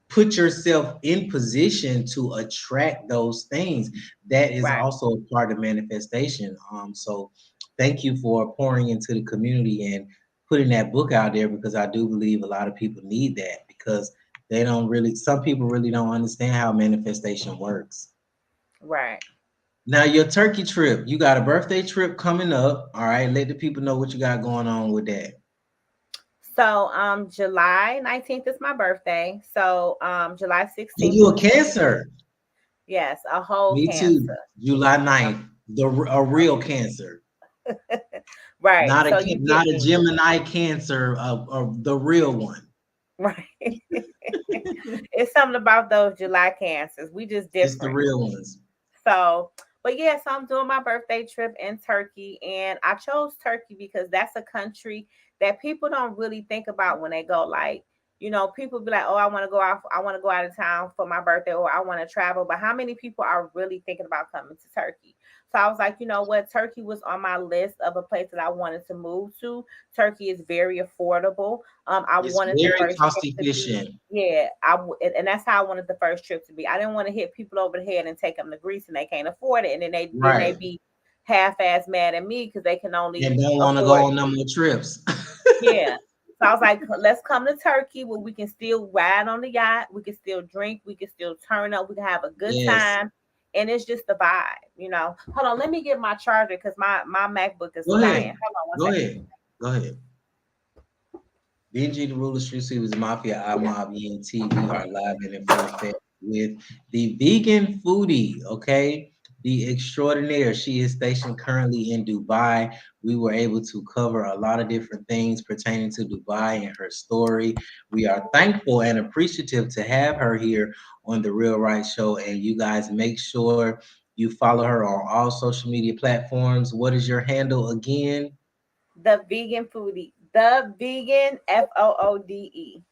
put yourself in position to attract those things. That is Right. also a part of manifestation. So thank you for pouring into the community and putting that book out there, because I do believe a lot of people need that, because they don't really, some people really don't understand how manifestation works. Right. Now, your turkey trip, you got a birthday trip coming up. All right, let the people know what you got going on with that. So July 19th is my birthday. So July Oh, 16th you through a the 20th. Cancer. Yes, a whole Me too. Cancer. July A- 9th, a real Cancer. Right. Not a So you not get a me. Gemini Cancer, the real one. Right. It's something about those July Cancers. We just It's the different. real ones. So, but yeah, so I'm doing my birthday trip in Turkey, and I chose Turkey because that's a country that people don't really think about when they go. Like, people be like, "Oh, I want to go out. I want to go out of town for my birthday, or I want to travel." But how many people are really thinking about coming to Turkey? So I was like, you know what? Turkey was on my list of a place that I wanted to move to. Turkey is very affordable. I It's wanted the very first cost trip to efficient. be, yeah, and that's how I wanted the first trip to be. I didn't want to hit people over the head and take them to Greece and they can't afford it, and then they Right. be half-ass mad at me because they can only And don't want to go afford, on no more trips. yeah. So I was like, let's come to Turkey where we can still ride on the yacht, we can still drink, we can still turn up, we can have a good Yes. time, and it's just the vibe. Hold on, let me get my charger because my MacBook is Go dying. ahead. Hold on one Go second. ahead. Go ahead. BNG, the ruler, street sweepers, mafia, I mob, ENT. We are live and in full effect with the vegan foodie, okay? The extraordinaire. She is stationed currently in Dubai. We were able to cover a lot of different things pertaining to Dubai and her story. We are thankful and appreciative to have her here on the Real Right Show. And you guys make sure you follow her on all social media platforms. What is your handle again? The vegan foodie, the vegan Foode.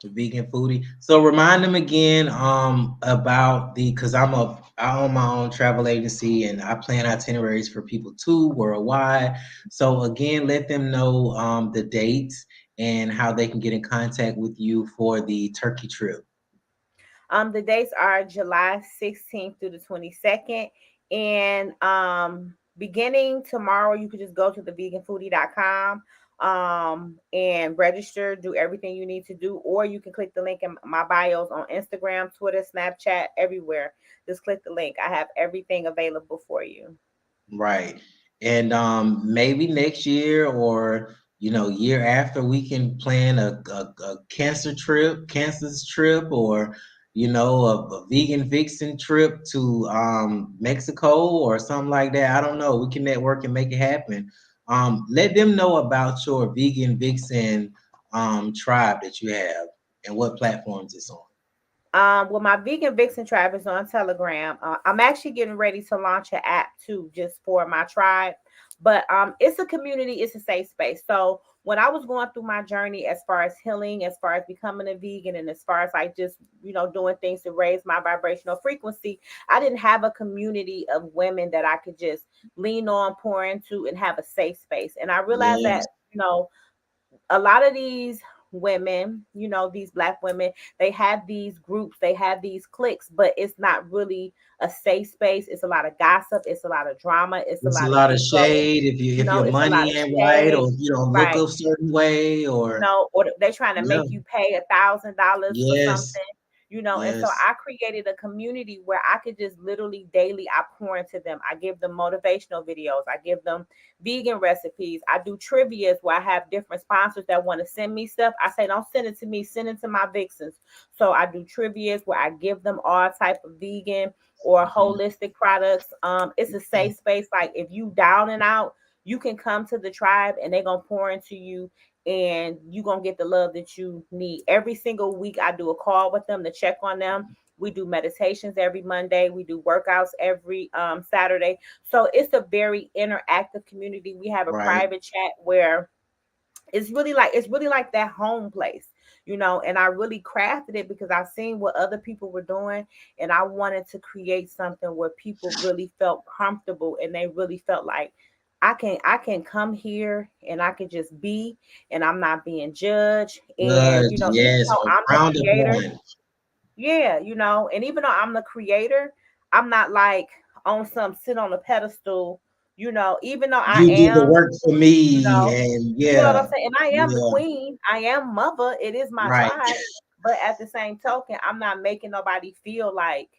The vegan foodie. So remind them again about the, because I own my own travel agency and I plan itineraries for people too worldwide. So again, let them know the dates and how they can get in contact with you for the Turkey trip. The dates are July 16th through the 22nd. And beginning tomorrow, you could just go to theveganfoodie.com and register, do everything you need to do, or you can click the link in my bios on Instagram, Twitter, Snapchat, everywhere. Just click the link. I have everything available for you. Right. And maybe next year or year after we can plan a cancer's trip, or a vegan vixen trip to Mexico or something like that. I don't know. We can network and make it happen. Let them know about your vegan vixen tribe that you have and what platforms it's on. Well, my vegan vixen tribe is on Telegram. I'm actually getting ready to launch an app too, just for my tribe. But it's a community, it's a safe space. So when I was going through my journey as far as healing, as far as becoming a vegan, and as far as like just doing things to raise my vibrational frequency, I didn't have a community of women that I could just lean on, pour into, and have a safe space. And I realized Yes. that a lot of these women, these black women, they have these groups, they have these cliques, but it's not really a safe space. It's a lot of gossip, it's a lot of drama, it's a It's a lot of lot of ego, shade if your it's a lot money of ain't right, shade. or if you don't look Right. a certain way, or Or they're trying to yeah, make you pay $1,000 for yes, something. And so yes. I created a community where I could just literally daily I pour into them. I give them motivational videos, I give them vegan recipes, I do trivias where I have different sponsors that want to send me stuff. I say, don't send it to me, send it to my vixens. So I do trivias where I give them all type of vegan or Mhm. holistic products. It's a safe space. Like if you down and out, you can come to the tribe and they're gonna pour into you and you're gonna get the love that you need. Every single week I do a call with them to check on them. We do meditations every Monday. We do workouts every Saturday. So it's a very interactive community. We have a Right. private chat where it's really like that home place, and I really crafted it because I seen what other people were doing, and I wanted to create something where people really felt comfortable and they really felt like I can come here and I can just be, and I'm not being judged. And Good. even Yes. though Or I'm the frowned creator, upon. yeah, and even though I'm the creator, I'm not like on some sit on a pedestal, even though I You do the am, work for you me, know, and you know what yeah, I'm saying? And I am the yeah, queen. I am mother. It is my right. tribe. But at the same token, I'm not making nobody feel like,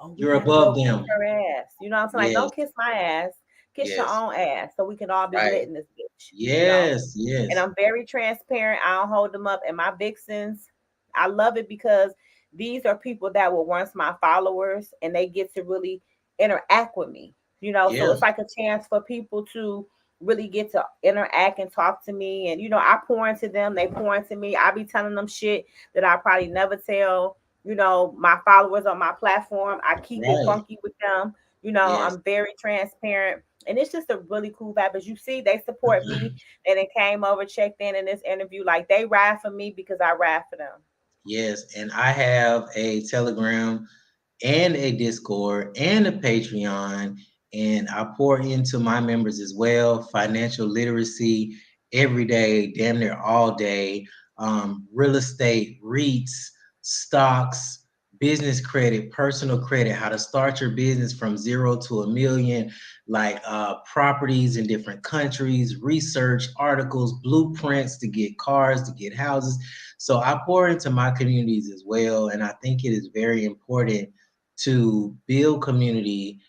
oh, we You're gotta above go kiss them. her ass. You know what I'm saying? Like, Yes, don't kiss my ass. Kiss your yes, own ass so we can all be right. lit in this bitch. Yes, And yes, I'm very transparent. I don't hold them up. And my vixens, I love it because these are people that were once my followers and they get to really interact with me. So yeah, it's like a chance for people to really get to interact and talk to me. And I pour into them, they pour into me. I be telling them shit that I probably never tell, my followers on my platform. I keep it right. funky with them. Yes. I'm very transparent. And it's just a really cool vibe. As you see, they support me, and they came over, checked in this interview. Like they ride for me because I ride for them. Yes, and I have a Telegram and a Discord and a Patreon, and I pour into my members as well. Financial literacy every day, damn near all day. Real estate, REITs, stocks, business credit, personal credit, how to start your business from 0 to 1 million, like properties in different countries, research, articles, blueprints to get cars, to get houses. So I pour into my communities as well, and I think it is very important to build community,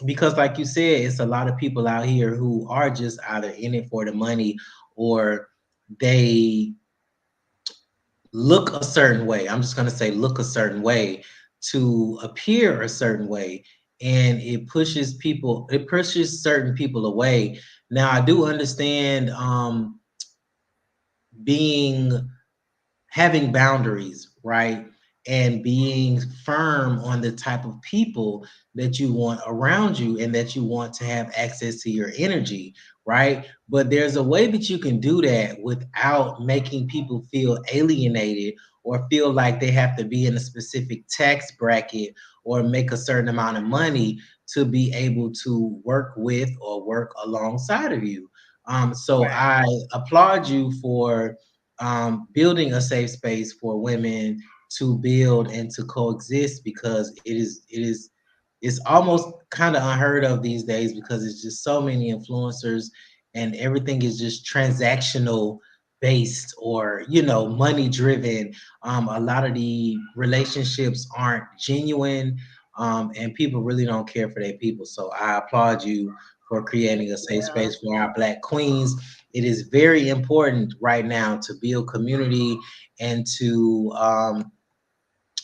because like you said, it's a lot of people out here who are just either in it for the money, or they look a certain way. I'm just going to say look a certain way to appear a certain way, and it pushes certain people away. Now I do understand, being having boundaries, right? And being firm on the type of people that you want around you and that you want to have access to your energy, right? But there's a way that you can do that without making people feel alienated or feel like they have to be in a specific tax bracket or make a certain amount of money to be able to work with or work alongside of you. So Right. I applaud you for building a safe space for women to build and to coexist, because it's almost kind of unheard of these days, because it's just so many influencers and everything is just transactional based, or money driven. A lot of the relationships aren't genuine, and people really don't care for their people. So I applaud you for Thank creating a safe you. space for our Black queens. It is very important right now to build community and to,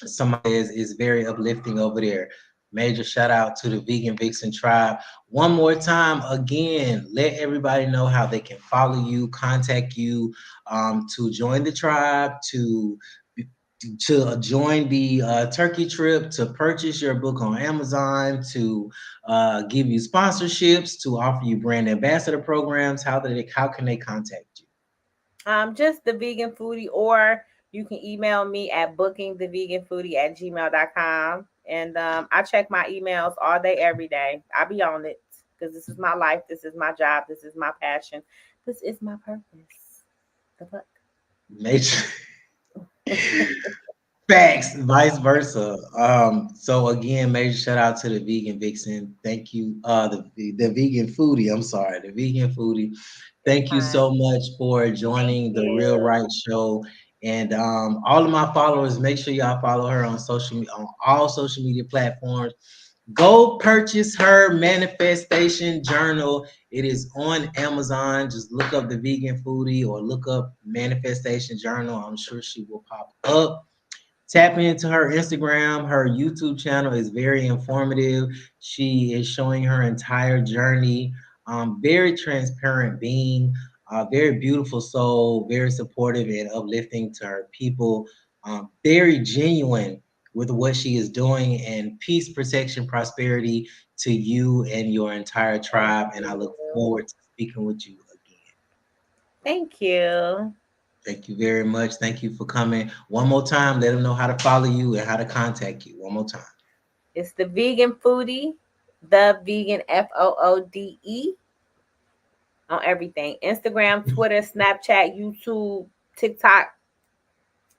somebody is very uplifting over there. Major shout out to the Vegan Vixen Tribe. One more time, again, let everybody know how they can follow you, contact you, to join the tribe, to join the turkey trip, to purchase your book on Amazon, to give you sponsorships, to offer you brand ambassador programs. How can they contact you? Just the vegan foodie, or you can email me at bookingtheveganfoodie@gmail.com. And I check my emails all day, every day. I be on it because this is my life. This is my job. This is my passion. This is my purpose. The fuck? Major facts, vice versa. So again, major shout out to the Vegan Vixen. Thank you. The Vegan Foodie. I'm sorry, the Vegan Foodie. It's Thank you fine. so much for Thank joining the Real you. Right Show. And all of my followers, make sure y'all follow her on all social media platforms. Go purchase her manifestation journal. It is on Amazon. Just look up the Vegan Foodie or look up manifestation journal. I'm sure she will pop up. Tap into her Instagram. Her YouTube channel is very informative. She is showing her entire journey. Very transparent being. very beautiful soul, very supportive and uplifting to her people. Very genuine with what she is doing, and peace, protection, prosperity to you and your entire Thank tribe. And I look you. forward to speaking with you again. Thank you. Thank you very much. Thank you for coming. One more time, let them know how to follow you and how to contact you. One more time. It's the vegan foodie, the vegan Foode on everything. Instagram, Twitter, Snapchat, YouTube, TikTok.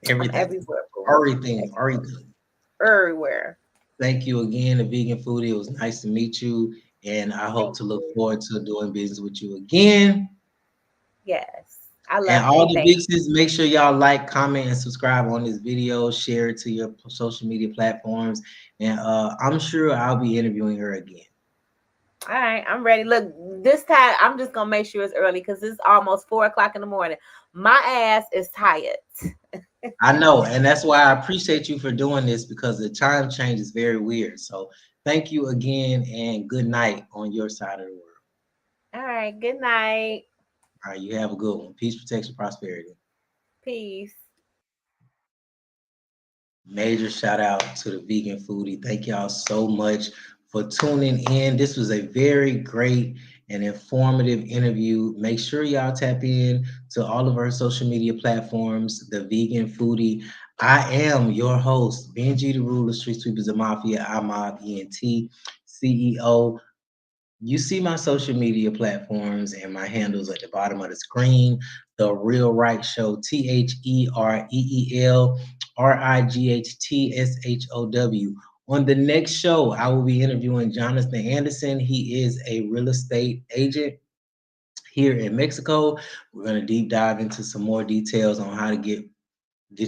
I'm Everything. everywhere, boo. Everything. Everything. Everywhere. Thank you again, the vegan foodie. It was nice to meet you. And I hope Thank to look you. forward to doing business with you again. Yes. I And love all you. the Thank Vixens, make sure y'all like, comment, and subscribe on this video. Share it to your social media platforms. And I'm sure I'll be interviewing her again. All right, I'm ready. Look, this time I'm just gonna make sure it's early because it's almost 4 o'clock in the morning. My ass is tired. I know, and that's why I appreciate you for doing this because the time change is very weird. So thank you again, and good night on your side of the world. All right, good night. All right, you have a good one. Peace, protection, prosperity. Peace. Major shout out to the vegan foodie. Thank y'all so much for tuning in. This was a very great and informative interview. Make sure y'all tap in to all of our social media platforms, the vegan foodie. I am your host, Benji the Ruler, Street Sweepers of Mafia, I Mob ENT, CEO. You see my social media platforms and my handles at the bottom of the screen. The Real Right Show, TheRealRightShow. On the next show, I will be interviewing Jonathan Anderson. He is a real estate agent here in Mexico. We're going to deep dive into some more details on how to get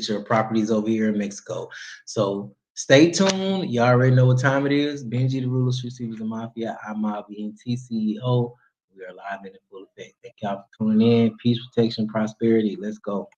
your properties over here in Mexico. So stay tuned. You already know what time it is. Benji the Ruler, Street Secrets the Mafia. I'm my BNT CEO. We are live in full effect. Thank y'all for tuning in. Peace, protection, prosperity. Let's go.